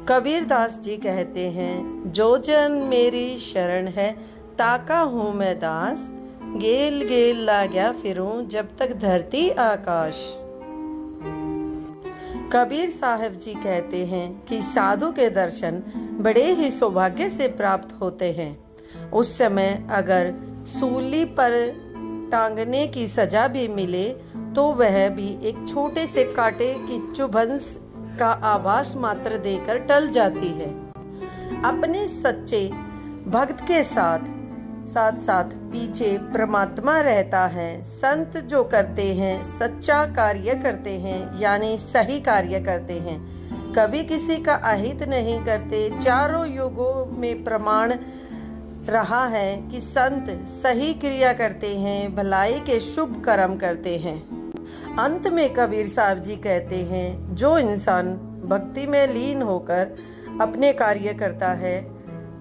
कबीर दास जी कहते हैं, जो जन मेरी शरण है ताका हूँ मैं दास, गेल गेल लाग्या फिरूं जब तक धरती आकाश। कबीर साहब जी कहते हैं कि साधु के दर्शन बड़े ही सौभाग्य से प्राप्त होते हैं। उस समय अगर सूली पर टांगने की सजा भी मिले तो वह भी एक छोटे से कांटे की चुभन का आभास मात्र देकर टल जाती है। अपने सच्चे भक्त के साथ साथ पीछे परमात्मा रहता है। संत जो करते हैं सच्चा कार्य करते हैं, यानी सही कार्य करते हैं, कभी किसी का अहित नहीं करते। चारों युगों में प्रमाण रहा है कि संत सही क्रिया करते हैं, भलाई के शुभ कर्म करते हैं। अंत में कबीर साहब जी कहते हैं, जो इंसान भक्ति में लीन होकर अपने कार्य करता है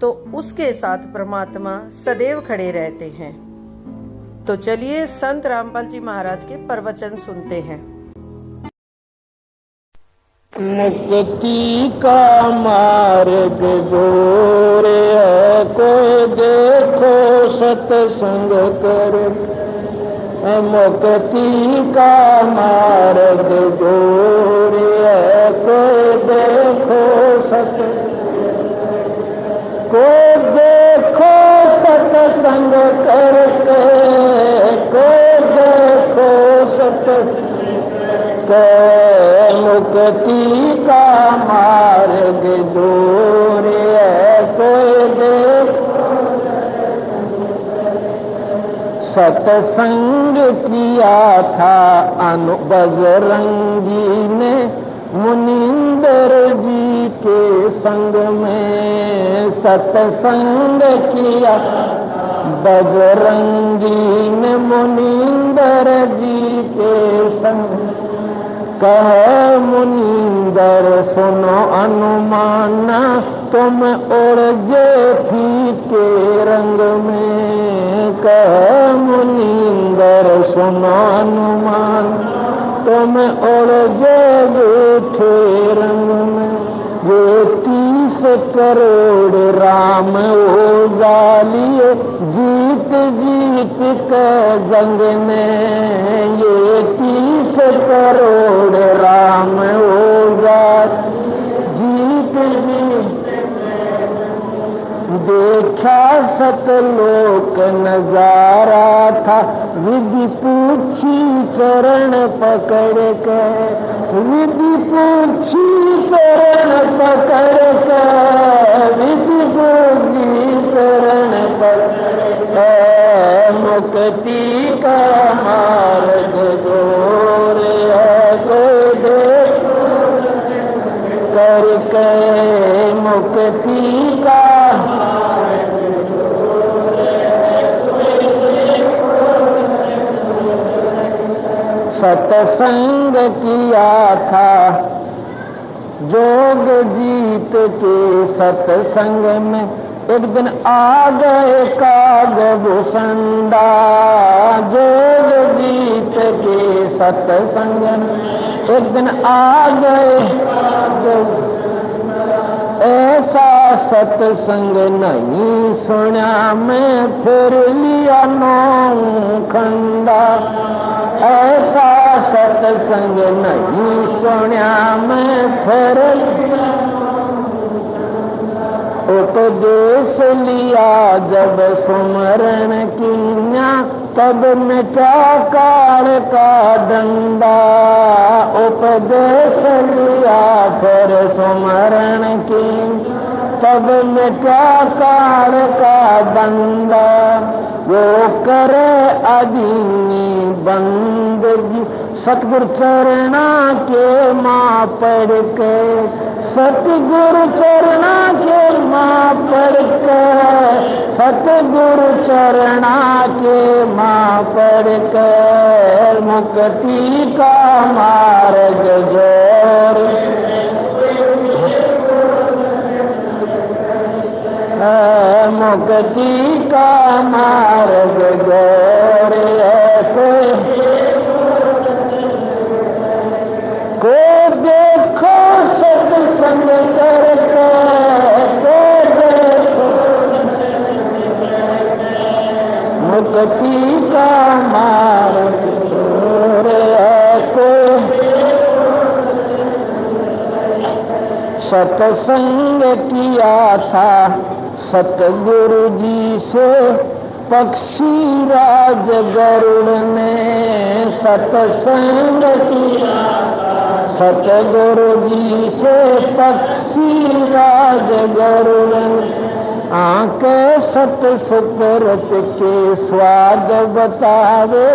तो उसके साथ परमात्मा सदैव खड़े रहते हैं। तो चलिए संत रामपाल जी महाराज के प्रवचन सुनते हैं। मुक्ति का मार्ग जोरे है, कोई देखो सत्संग कर। मुक्ति का मार्ग जोरे है, कोई देखो कोई देखो सत्संग करके, कोई देखो मुक्ति का मार्ग जोरे है, कोई देखो। सत्संग किया था बजरंगी ने मुनिंदर जी के संग में। सत्संग किया बजरंगी ने मुनिंदर जी के संग। कहे मुनिंदर सुनो अनुमाना, तुम उड़ जे फीके रंग में। कहे मुनिंदर सुनो अनुमान, तुम उड़ जे झूठे रंग में। ये 30 करोड़ राम ओझालिए, जीत जीत के जंग में। ये 30 करोड़ राम ओझाल जीत जीत। देखा सतलोक नजारा था, विधि पूछी चरण पकड़ के। विधि पूछी चरण पकड़ के, विधि पूछी चरण पकड़ के। मुक्ति का मार्ग जोरे है, कोई देखो करके। मुक्ति का सत्संग किया था जोग जीत के सत्संग में। एक दिन आ गए कागभूषणा, जोग जीत के सत्संग में। एक दिन आ गए, ऐसा सत्संग नहीं सुना मैं, फिर लिया 9 खंडा। ऐसा सत्संग नहीं सुना मैं, फिर उपदेश लिया जब सुमरण किया, तब मिटा काल का डंडा। उपदेश लिया फिर सुमरण की, तब मिटा काल का डंडा। वो करे अदीनी बंदगी, सतगुरु चरणा के माँ पढ़ के। सतगुरु चरणा के माँ पढ़ के, सतगुरु चरणा के माँ पढ़ के। मुक्ति का मार्ग जोर, मुक्ति का मार्ग जोर है, को देखो सत्संग करके। सत्संग किया था सतगुरु जी से पक्षी राज गरुड़ ने। सत्संग किया सतगुरु जी से पक्षी राज गरुड़ ने। आंके सत सुकृत के स्वाद बतावे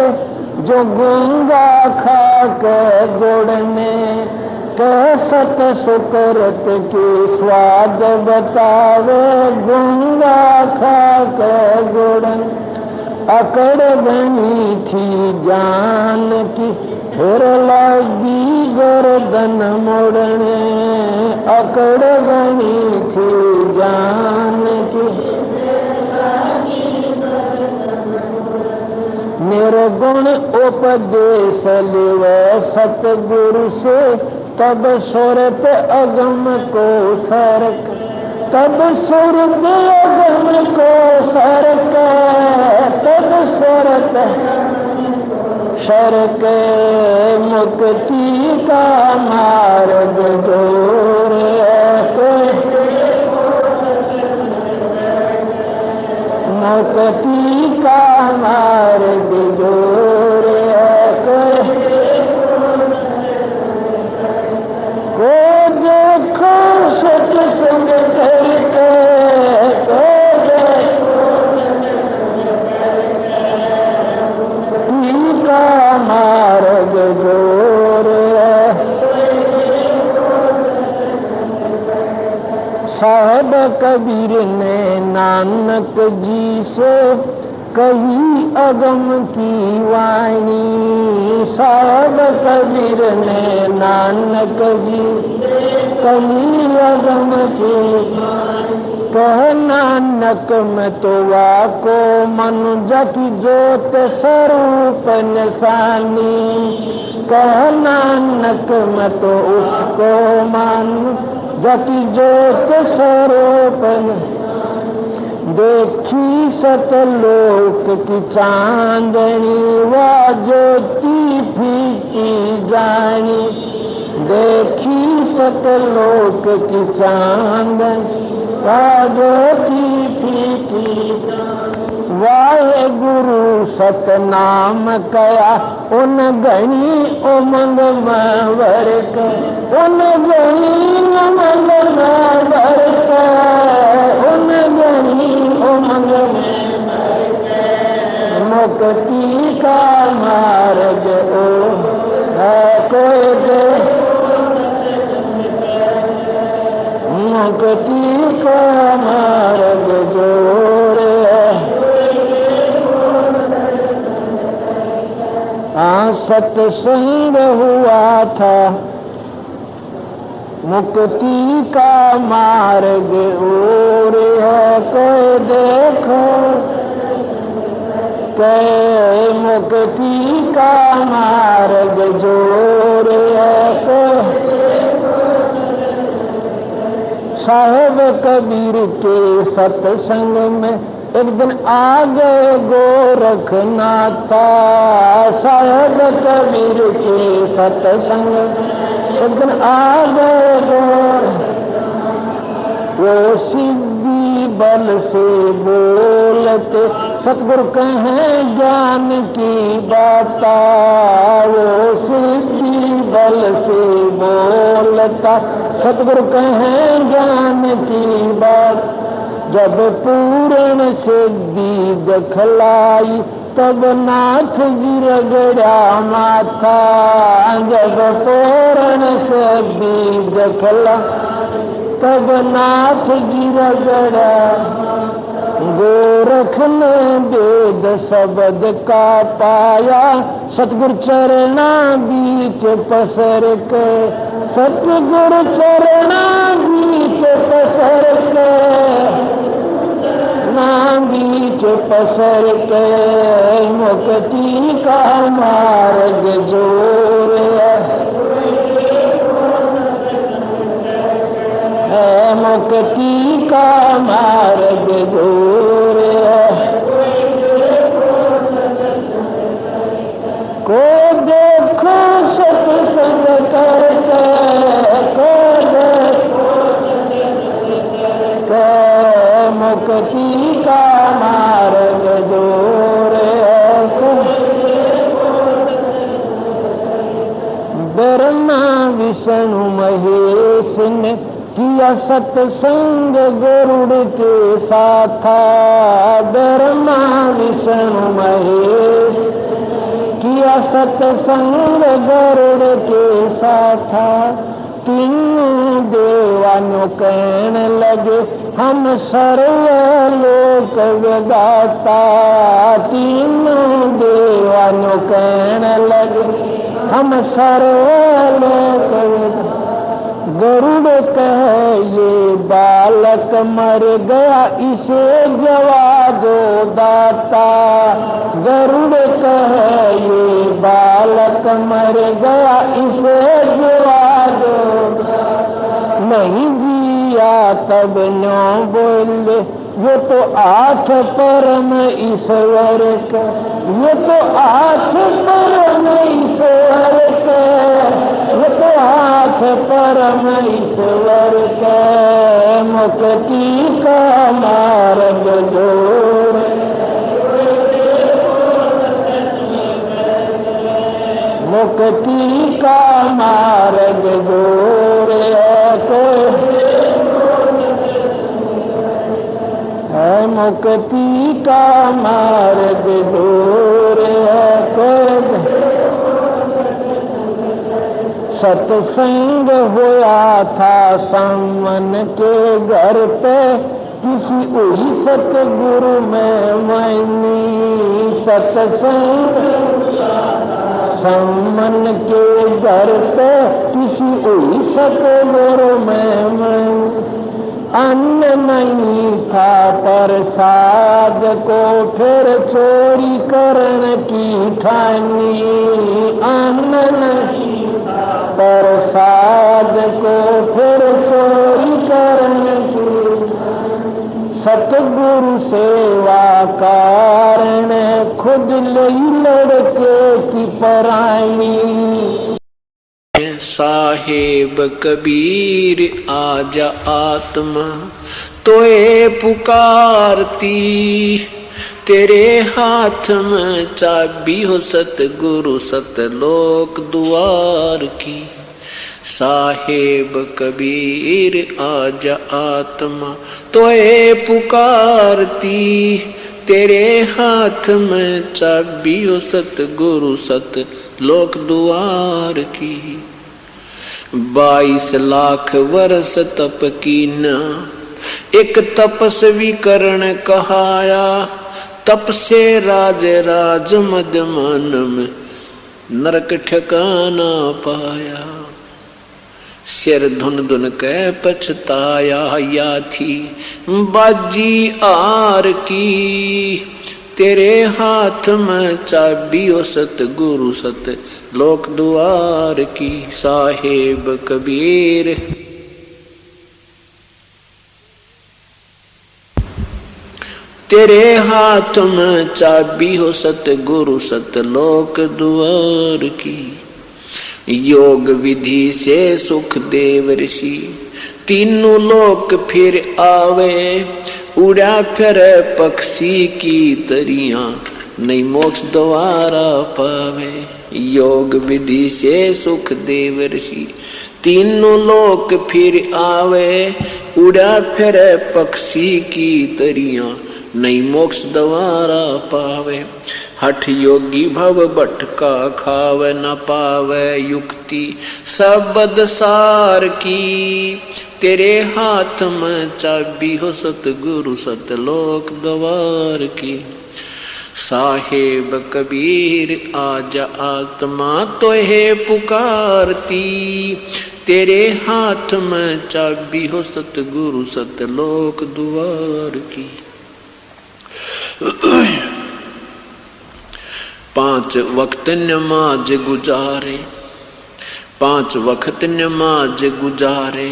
जो गूंगा खा के गुड़ने। के सत सुकृत के स्वाद बतावे गूंगा खा के गुड़न। अकड़ गणी थी जान की फिर लगी गर्दन मोड़ने। अकड़ गणी थी जान की निर्गुण उपदेश लिवे सतगुरु से तब सुरत अगम को सरक। तब सुरत अगम को सरक। तब सुरत शरक मुक्ति का मार्ग जोर। मुक्ति का मार्ग जोर। को देखो सत्संग करके। का मार्ग जोर। साहब कबीर ने नानक जी से कही अगम की वाणी। साहब कबीर ने नानक जी कही अगम की। कह नानक में तो वाको मनुजा की जोत स्वरूप निशानी। कह नानक में तो उसको मान जकी जोत स्वरूप। देखी सतलोक की चांदनी वा ज्योति फीकी जानी। देखी सतलोक की चांदनी वा ज्योति फीकी। वाहे गुरु सतनाम कया उन गणी उमंग में वर्क। उन गणी उमंग में वर्क। उन गणी उमंग में मुक्ति का मार्ग ओ है कोई दे। मुक्ति का मार्ग जोर। सत्संग हुआ था मुक्ति का मार्ग और है। कोई देखो के मुक्ति का मार्ग जोर है। साहेब कबीर के सत्संग में एक दिन आ गए गोरखनाथा। साहेब कबीर के सत्संग एक दिन आ गए वो सिद्धि बल से बोलते सतगुरु कहें ज्ञान की बाता। वो सिद्धि बल से बोलता सतगुरु कहें ज्ञान की बात। जब पूर्ण सिद्धि दिखलाई तब नाथ जी रगड़ा माथा। जब पूर्ण सिद्धि दिखला तब नाथ जी रगड़ा। गोरख ने वेद शब्द का पाया सतगुरु चरना बीच पसर के। सतगुरु चरना बीच पसर के। ना बीच पसर के मुक्ति का मार्ग जोर है। मुक्ति का मार्ग जोर को देखो सत्संग करके। को देखो मुक्ति का मार्ग दूर है। ब्रह्मा विष्णु महेश ने किया सत्संग गरुड़ के साथ। ब्रह्मा विष्णु महेश किया सत्संग गरुड़ के साथ। तीनों देवानों कहने लगे हम सर्वलोक विधाता। तीनों देवानों कहने लगे हम सर्वलोक विधाता। गरुड़ कहे ये बालक मर गया इसे जवा दो दाता। गरुड़ कहे ये बालक मर गया इसे जवा दो। नहीं जिया तब नो बोले ये तो आठ परम ईश्वर का। ये तो आठ परम ईश्वर का। ये तो आठ परम ईश्वर का। मुक्ति का मार्ग दूर। मुक्ति का मार्ग दूर है। मुक्ति का मार्ग दूर है। सत्संग हुआ था सामन के घर पे किसी वही सतगुरु में मैनी। सत्संग सामन के घर पे किसी वही सतगुरु में मैनी। अन्न नहीं था प्रसाद को फिर चोरी करने की ठानी। अन्न नहीं प्रसाद को फिर चोरी करने की। सतगुरु सेवा कारण खुद लई लड़के की पराई। साहेब कबीर आजा आत्मा तोए पुकारती। तेरे हाथ में चाबी हो सतगुरु सतलोक द्वार की। साहेब कबीर आजा आत्मा तोए पुकारती। तेरे हाथ में चाबी हो सतगुरु सतलोक द्वार की। 22 लाख वर्ष तप कीना एक तपस्वी करण कहाया। तप से राज राज मद मन में नरक ठिकाना पाया। सिर धुन धुन के पछताया या थी बाजी आर की। तेरे हाथ में चाबी हो सतगुरु सत लोक द्वार की। साहेब कबीर तेरे हाथ में चाबी हो सतगुरु सतलोक द्वार की। योग विधि से सुख देव ऋषि तीनों लोक फिर आवे। उड़ा फिर पक्षी की तरियां नहीं मोक्ष द्वारा पावे। योग विधि से सुख देव ऋषि तीनों लोक फिर आवे। उड़ा फिर पक्षी की तरियां नहीं मोक्ष द्वारा पावे। हठ योगी भव भटका खावे न पावे युक्ति सबद सार की। तेरे हाथ में चाबी हो सतगुरु सतलोक द्वार की। साहेब कबीर आजा आत्मा तोहे पुकारती। तेरे हाथ में चाबी हो सतगुरु सतलोक द्वार की। 5 वक्त नमाज गुजारे। 5 वक्त नमाज गुजारे।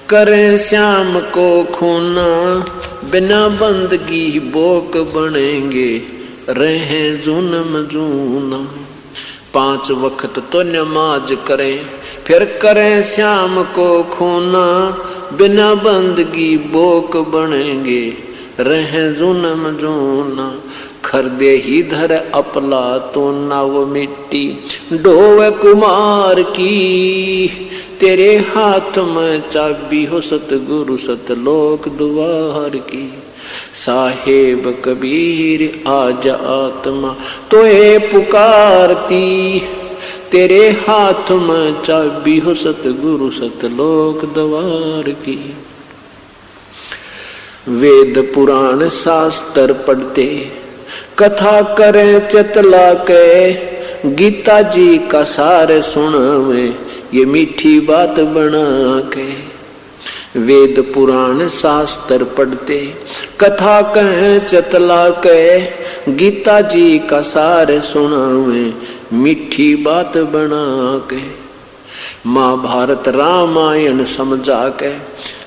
करें श्याम को खूना बिना बंदगी बोक बनेंगे रहे जुनम जूना। 5 वक्त तो नमाज करें फिर करें श्याम को खूना बिना बंदगी बोक बनेंगे रहे जूनम जूना। खरदे ही धर अपला तो नाव मिट्टी डोवे कुमार की। तेरे हाथ में चाबी हो सतगुरु सतलोक द्वार की। साहेब कबीर आज आत्मा तोहे पुकारती। तेरे हाथ में चाबी हो सतगुरु सतलोक द्वार की। वेद पुराण शास्त्र पढ़ते कथा करें चतला के। गीता जी का सार सुनावे ये मीठी बात बना के। वेद पुराण शास्त्र पढ़ते कथा कहें चतला के। गीता जी का सार सुनावे मीठी बात बना के। महाभारत रामायण समझा के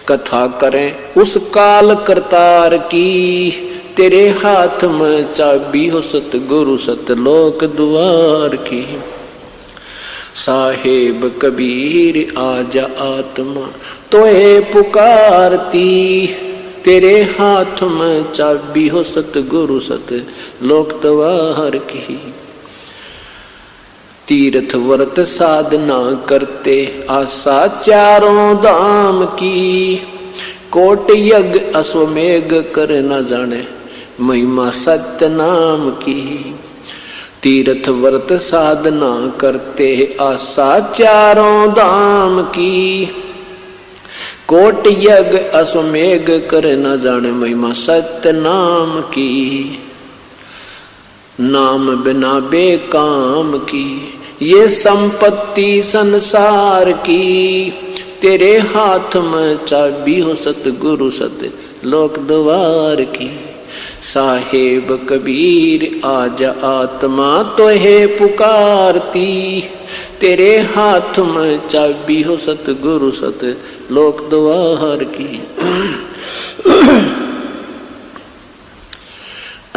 कथा करें उस काल करतार की। तेरे हाथ में चाबी हो सतगुरु सतलोक द्वार की। साहेब कबीर आजा आत्मा तोहे पुकारती। तेरे हाथ में चाबी हो सतगुरु सतलोक द्वार की। तीर्थ व्रत साधना करते आशा चारों धाम की। कोट यज्ञ अश्वमेघ कर न जाने महिमा सत्य नाम की। तीर्थ व्रत साधना करते आशा चारों धाम की। कोट यज्ञ अश्वमेघ कर न जाने महिमा सत्य नाम की। नाम बिना बेकाम की ये संपत्ति संसार की। तेरे हाथ में चाबी हो सतगुरु सत लोक द्वार की। साहेब कबीर आज आत्मा तोहे पुकारती। तेरे हाथ में चाबी हो सतगुरु सत लोक द्वार की।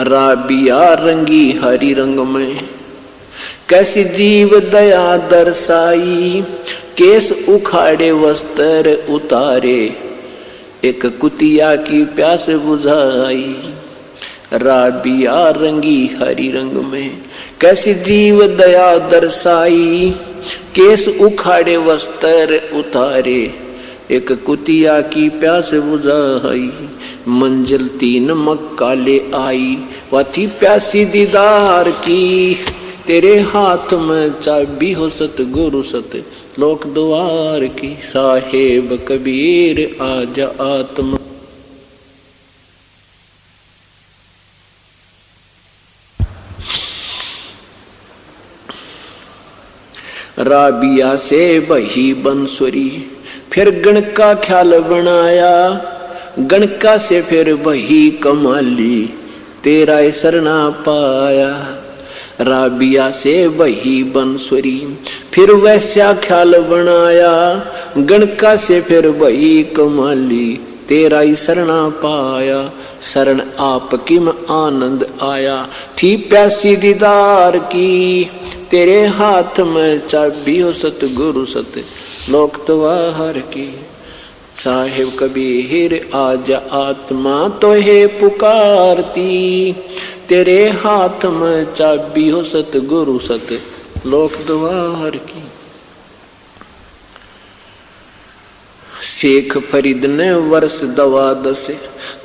राबिया रंगी हरी रंग में कैसी जीव दया दर्शाई। केस उखाड़े वस्त्र उतारे एक कुतिया की प्यास बुझाई। राबिया रंगी हरी रंग में कैसी जीव दया दर्शाई। केस उखाड़े वस्त्र उतारे एक कुतिया की प्यास बुझाई। मंजिल 3 मक्का ले आई वह थी प्यासी दीदार की। तेरे हाथ में चाबी हो सतगुरु सत लोक द्वार की। साहेब कबीर आजा आत्मा राबिया से बही बंसुरी फिर गण का ख्याल बनाया। गणका से फिर बही कमाली तेरा सरना पाया। राबिया से बही बंसुरी फिर वैसा ख्याल बनाया। गणका से फिर बही कमाली तेरा ही सरना पाया। शरण आपकी में आनंद आया थी प्यासी दीदार की। तेरे हाथ में चाबी हो सतगुरु सत लोक द्वार की। साहिब कबीर आज आत्मा तोहे पुकारती। तेरे हाथ में चाबी हो सतगुरु सत लोक द्वार की। शेख फरीद ने वर्ष 12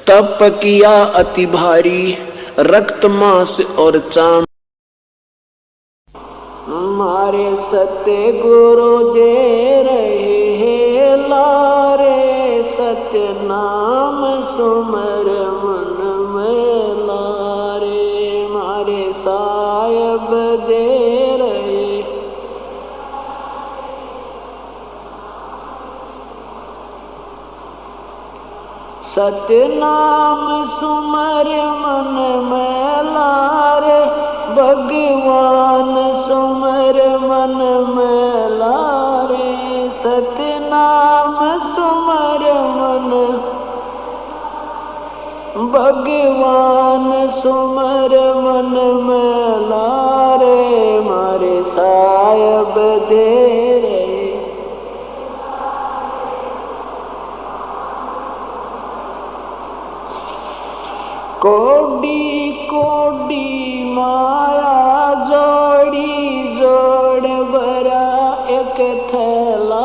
तप किया अति भारी। रक्त मांस और चाम हमारे सत्य गुरु जे रहे हैं लारे। सत्य नाम सुमर मन में लारे। मारे साहिब दे रहे सत्य नाम सुमर मन में लारे। भगवान सुमर मन में लारे। सत्य नाम सुमर मन भगवान सुमर मन में लारे। मारे साहिब दे रहे कोडी कोडी माया जोड़ी जोड़ भरा एक थैला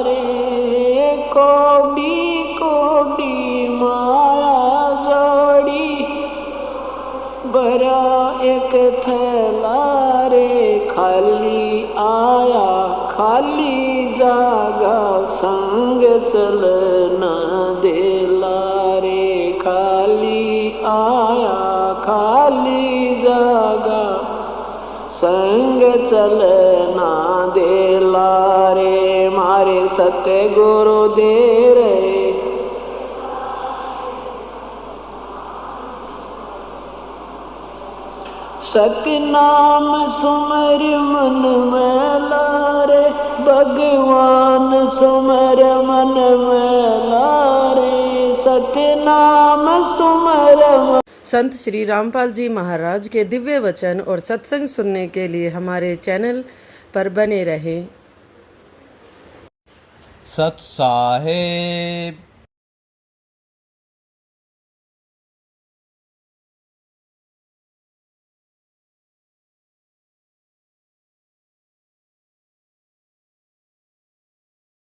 रे। कोडी कोडी माया जोड़ी भरा एक थैला रे। खाली आया खाली जागा संग चलना देला रे। खाली आया खाली जागा संग चलना देला रे। मारे सतगुरु दे रे सतनाम सुमर मन में लारे। भगवान सुमर मन में लारे। सतनाम सुमर मन। संत श्री रामपाल जी महाराज के दिव्य वचन और सत्संग सुनने के लिए हमारे चैनल पर बने रहें। सत साहेब।